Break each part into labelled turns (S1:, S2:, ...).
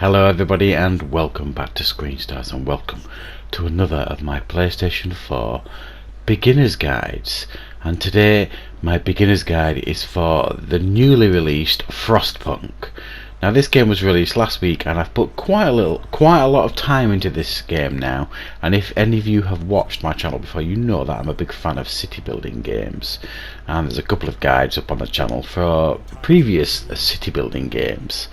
S1: Hello everybody and welcome back to Screen Stars, and welcome to another of my PlayStation 4 beginner's guides. And today my beginner's guide is for the newly released Frostpunk. Now this game was released last week and I've put quite a lot of time into this game now, and if any of you have watched my channel before, you know that I'm a big fan of city building games, and there's a couple of guides up on the channel for previous city building games.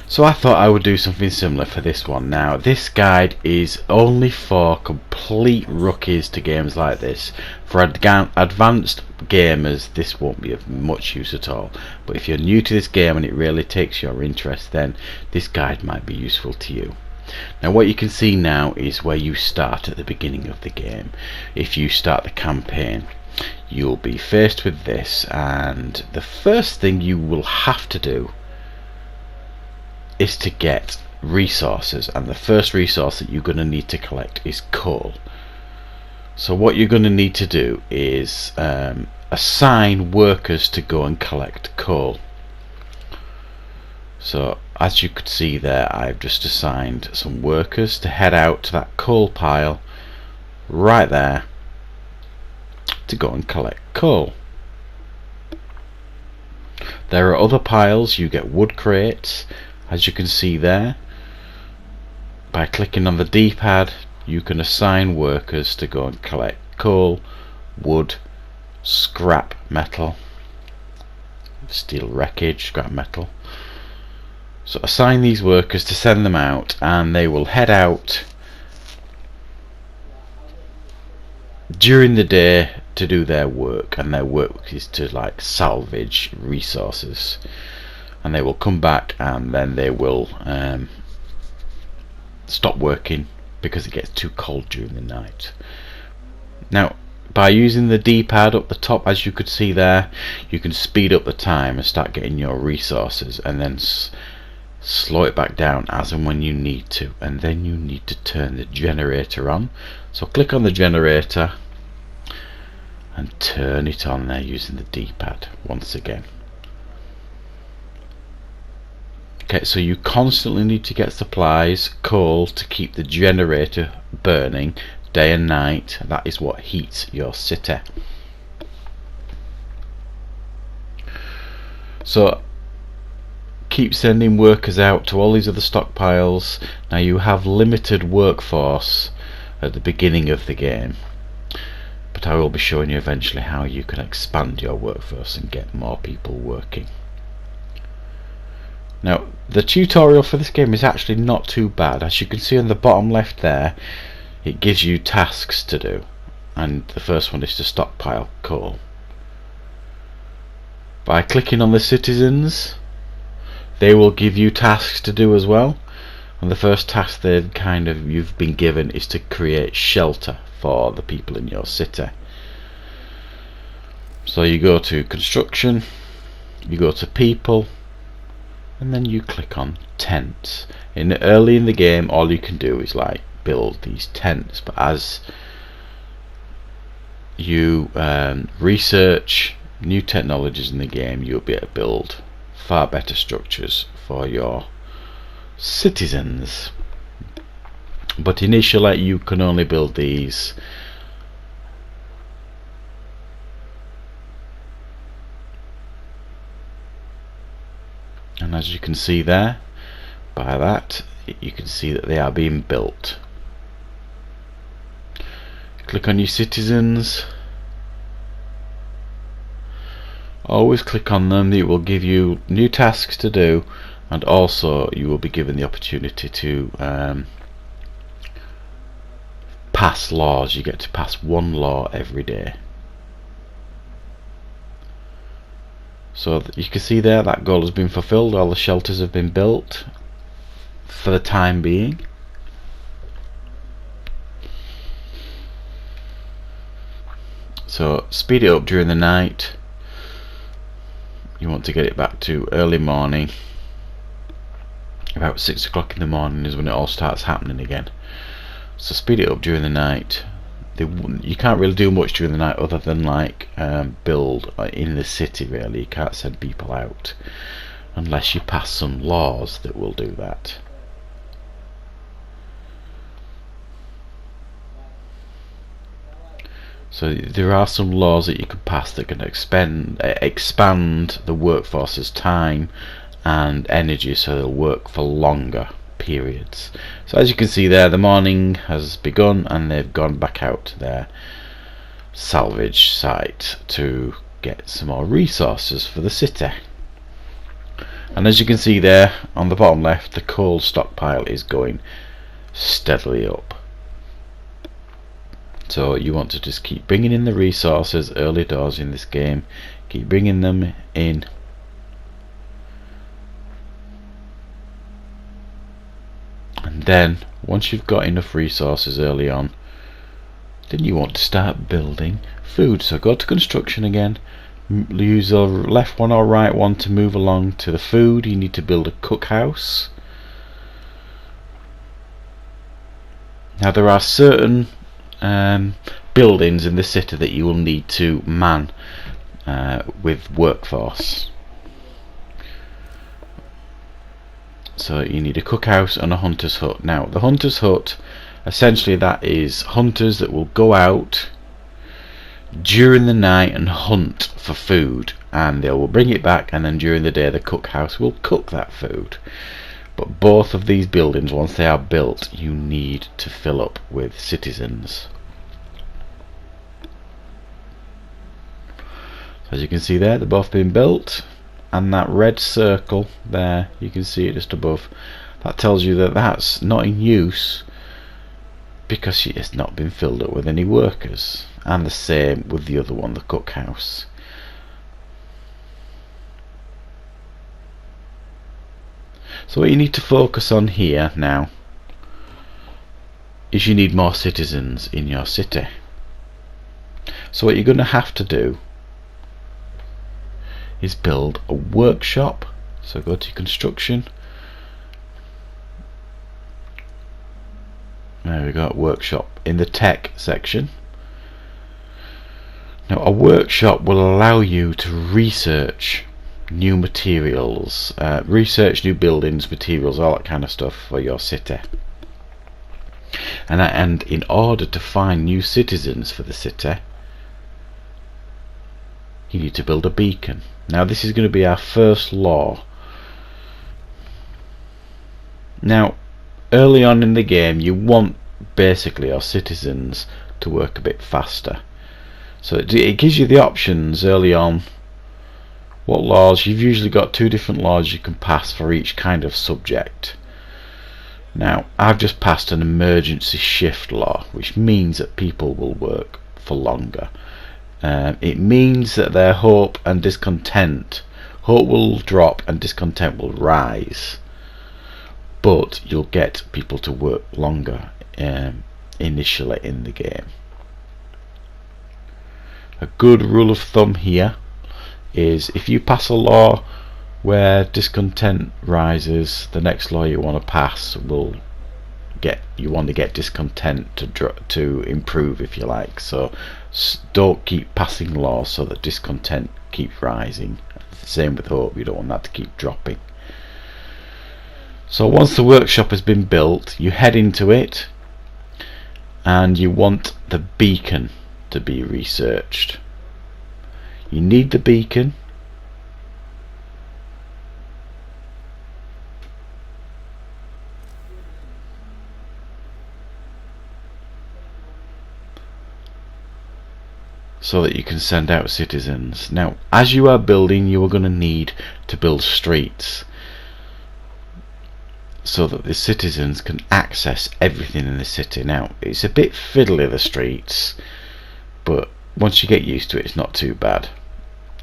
S1: So I thought I would do something similar for this one. Now this guide is only for complete rookies to games like this. For advanced gamers this won't be of much use at all, but if you're new to this game and it really takes your interest, then this guide might be useful to you. Now what you can see now is where you start at the beginning of the game. If you start the campaign, you'll be faced with this, and the first thing you will have to do is to get resources, and the first resource that you're going to need to collect is coal. So what you're going to need to do is assign workers to go and collect coal. So as you could see there, I've just assigned some workers to head out to that coal pile right there to go and collect coal. There are other piles. You get wood crates, as you can see there. By clicking on the D-pad you can assign workers to go and collect coal, wood, scrap metal, steel wreckage, scrap metal. So assign these workers to send them out, and they will head out during the day to do their work, and their work is to like salvage resources. And they will come back and then they will stop working because it gets too cold during the night. Now by using the D-pad up the top, as you could see there, you can speed up the time and start getting your resources, and then slow it back down as and when you need to. And then you need to turn the generator on, so click on the generator and turn it on there using the D-pad once again. Okay, so you constantly need to get supplies, coal, to keep the generator burning day and night. That is what heats your city. So keep sending workers out to all these other stockpiles. Now you have limited workforce at the beginning of the game, but I will be showing you eventually how you can expand your workforce and get more people working. Now the tutorial for this game is actually not too bad. As you can see on the bottom left there, it gives you tasks to do, and the first one is to stockpile coal. By clicking on the citizens, they will give you tasks to do as well, and the first task you've been given is to create shelter for the people in your city. So you go to construction, you go to people, and then you click on tents. Early in the game all you can do is like build these tents, but as you research new technologies in the game, you'll be able to build far better structures for your citizens. But initially you can only build these and as you can see there, by that you can see that they are being built. Click on your citizens, always click on them. It will give you new tasks to do, and also you will be given the opportunity to pass laws. You get to pass one law every day. So you can see there that goal has been fulfilled. All the shelters have been built for the time being. So speed it up during the night. You want to get it back to early morning. About 6 o'clock in the morning is when it all starts happening again. So speed it up during the night. You can't really do much during the night other than like build in the city really. You can't send people out unless you pass some laws that will do that. So there are some laws that you can pass that can expand the workforce's time and energy, so they'll work for longer periods. So as you can see there, the morning has begun and they've gone back out to their salvage site to get some more resources for the city. And as you can see there on the bottom left, the coal stockpile is going steadily up. So you want to just keep bringing in the resources early doors in this game, keep bringing them in, and then once you've got enough resources early on, then you want to start building food. So go to construction again, use the left one or right one to move along to the food. You need to build a cookhouse. Now there are certain buildings in the city that you will need to man with workforce. So you need a cookhouse and a hunter's hut. Now the hunter's hut, essentially that is hunters that will go out during the night and hunt for food, and they will bring it back, and then during the day the cookhouse will cook that food. But both of these buildings, once they are built, you need to fill up with citizens. So as you can see there, they're both being built, and that red circle there, you can see it just above, that tells you that that's not in use because it's not been filled up with any workers. And the same with the other one, the cookhouse. So what you need to focus on here now is you need more citizens in your city. So what you're going to have to do is build a workshop. So go to construction. There we go, workshop in the tech section. Now a workshop will allow you to research new materials, research new buildings, materials, all that kind of stuff for your city. And in order to find new citizens for the city, you need to build a beacon. Now this is going to be our first law. Now early on in the game you want basically your citizens to work a bit faster. So it gives you the options early on. What laws? You've usually got 2 different laws you can pass for each kind of subject. Now I've just passed an emergency shift law, which means that people will work for longer. It means that their hope and discontent, hope will drop and discontent will rise, but you'll get people to work longer initially in the game. A good rule of thumb here is if you pass a law where discontent rises, the next law you want to pass will get, you want to get discontent to improve, if you like. So don't keep passing laws so that discontent keeps rising. Same with hope, you don't want that to keep dropping. So once the workshop has been built, you head into it and you want the beacon to be researched. You need the beacon so that you can send out citizens. Now as you are building, you are going to need to build streets so that the citizens can access everything in the city. Now it's a bit fiddly, the streets, but once you get used to it, it's not too bad.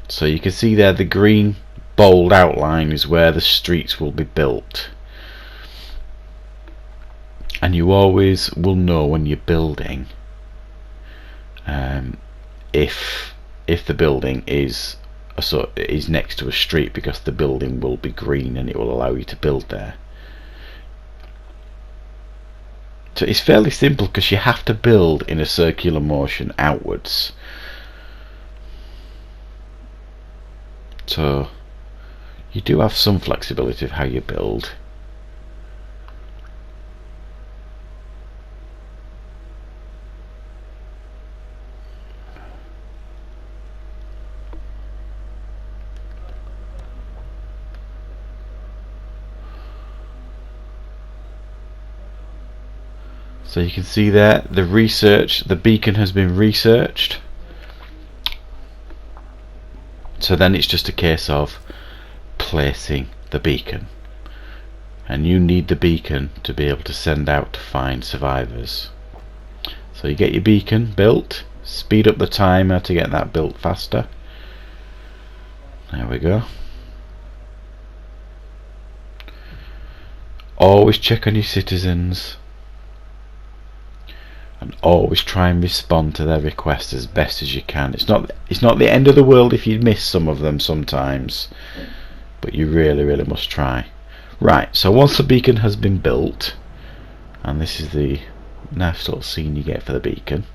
S1: So you can see there the green bold outline is where the streets will be built, and you always will know when you're building if the building is next to a street, because the building will be green and it will allow you to build there. So it's fairly simple because you have to build in a circular motion outwards. So you do have some flexibility of how you build. So you can see there the beacon has been researched. So then it's just a case of placing the beacon, and you need the beacon to be able to send out to find survivors. So you get your beacon built, speed up the timer to get that built faster. There we go. Always check on your citizens, and always try and respond to their requests as best as you can. It's not the end of the world if you miss some of them sometimes, but you really must try. Right, so once the beacon has been built, and this is the nice little scene you get for the beacon,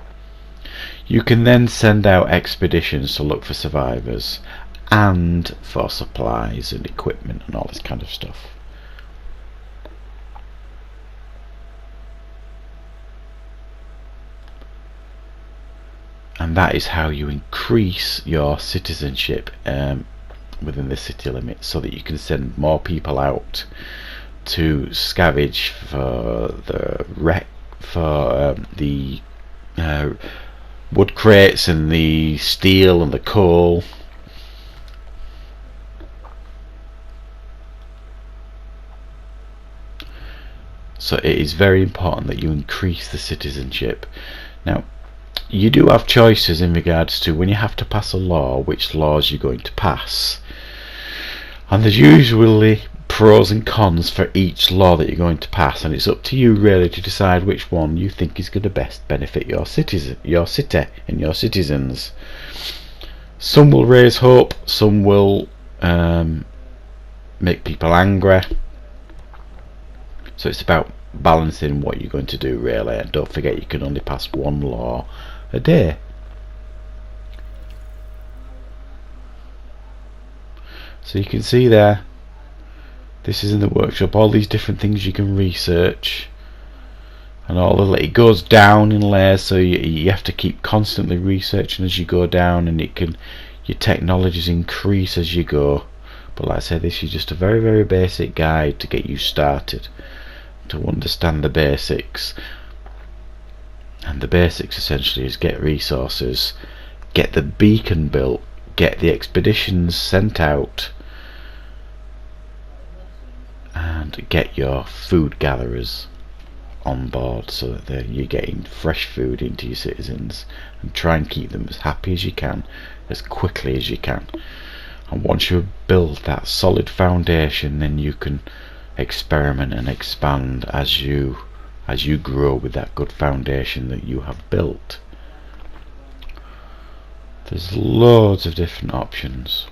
S1: you can then send out expeditions to look for survivors and for supplies and equipment and all this kind of stuff. And that is how you increase your citizenship within the city limits, so that you can send more people out to scavenge for the wood crates and the steel and the coal. So it is very important that you increase the citizenship. Now, you do have choices in regards to when you have to pass a law, which laws you're going to pass. And there's usually pros and cons for each law that you're going to pass, and it's up to you really to decide which one you think is going to best benefit your city and your citizens. Some will raise hope, some will make people angry. So it's about balancing what you're going to do really, and don't forget you can only pass one law a day. So you can see there, this is in the workshop, all these different things you can research, and it goes down in layers, so you have to keep constantly researching as you go down, and your technologies increase as you go. But like I said, this is just a very basic guide to get you started, to understand the basics. And the basics essentially is get resources, get the beacon built, get the expeditions sent out, and get your food gatherers on board, so that you're getting fresh food into your citizens, and try and keep them as happy as you can, as quickly as you can. And once you've built that solid foundation, then you can experiment and expand as you grow with that good foundation that you have built. There's loads of different options.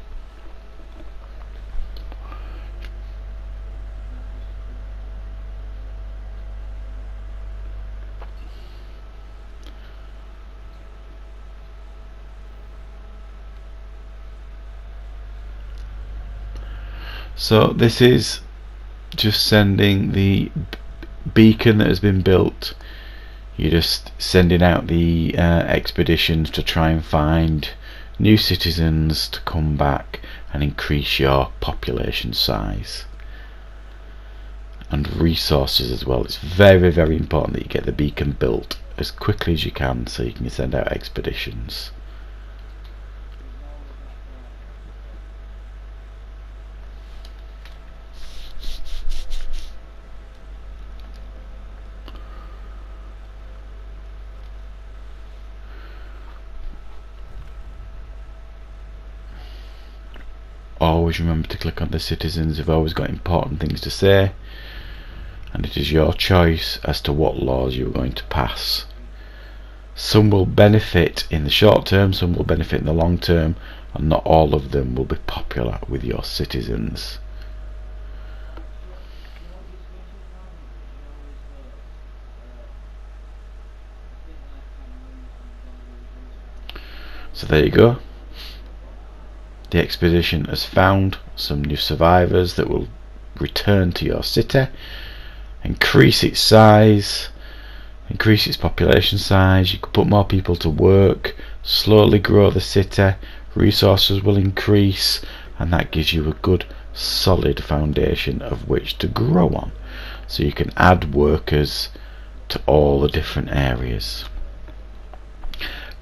S1: So this is just sending the beacon that has been built. You're just sending out the expeditions to try and find new citizens to come back and increase your population size and resources as well. It's very important that you get the beacon built as quickly as you can, so you can send out expeditions. Always remember to click on the citizens. They've always got important things to say, and it is your choice as to what laws you're going to pass. Some will benefit in the short term, some will benefit in the long term, and not all of them will be popular with your citizens. So there you go. The expedition has found some new survivors that will return to your city, increase its size, increase its population size. You can put more people to work, slowly grow the city, resources will increase, and that gives you a good solid foundation of which to grow on. So you can add workers to all the different areas.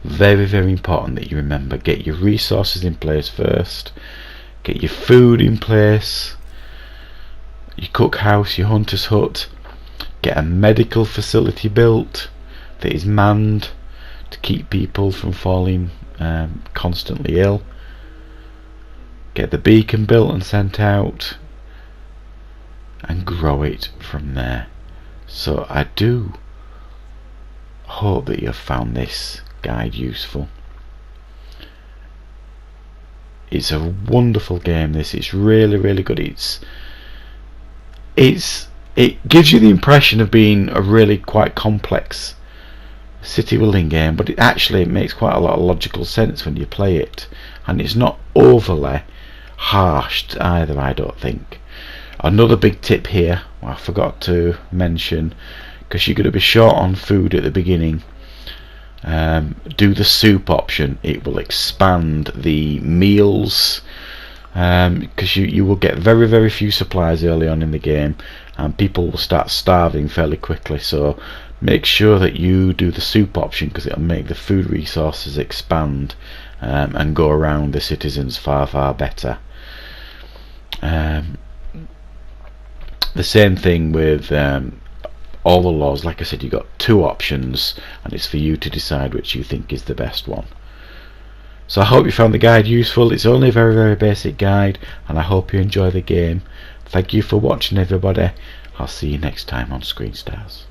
S1: Very, very important that you remember, get your resources in place first, get your food in place, your cookhouse, your hunter's hut, get a medical facility built that is manned to keep people from falling constantly ill, get the beacon built and sent out, and grow it from there. So I do hope that you've found this guide useful. It's a wonderful game, this. It's really, really good. It gives you the impression of being a really quite complex city building game, but it actually makes quite a lot of logical sense when you play it, and it's not overly harsh either, I don't think. Another big tip here, I forgot to mention, because you're going to be short on food at the beginning, do the soup option. It will expand the meals, because you will get very, very few supplies early on in the game, and people will start starving fairly quickly. So make sure that you do the soup option, because it'll make the food resources expand and go around the citizens far, far better. The same thing with all the laws. Like I said, you've got two options, and it's for you to decide which you think is the best one. So I hope you found the guide useful. It's only a very, very basic guide, and I hope you enjoy the game. Thank you for watching, everybody. I'll see you next time on Screen Stars.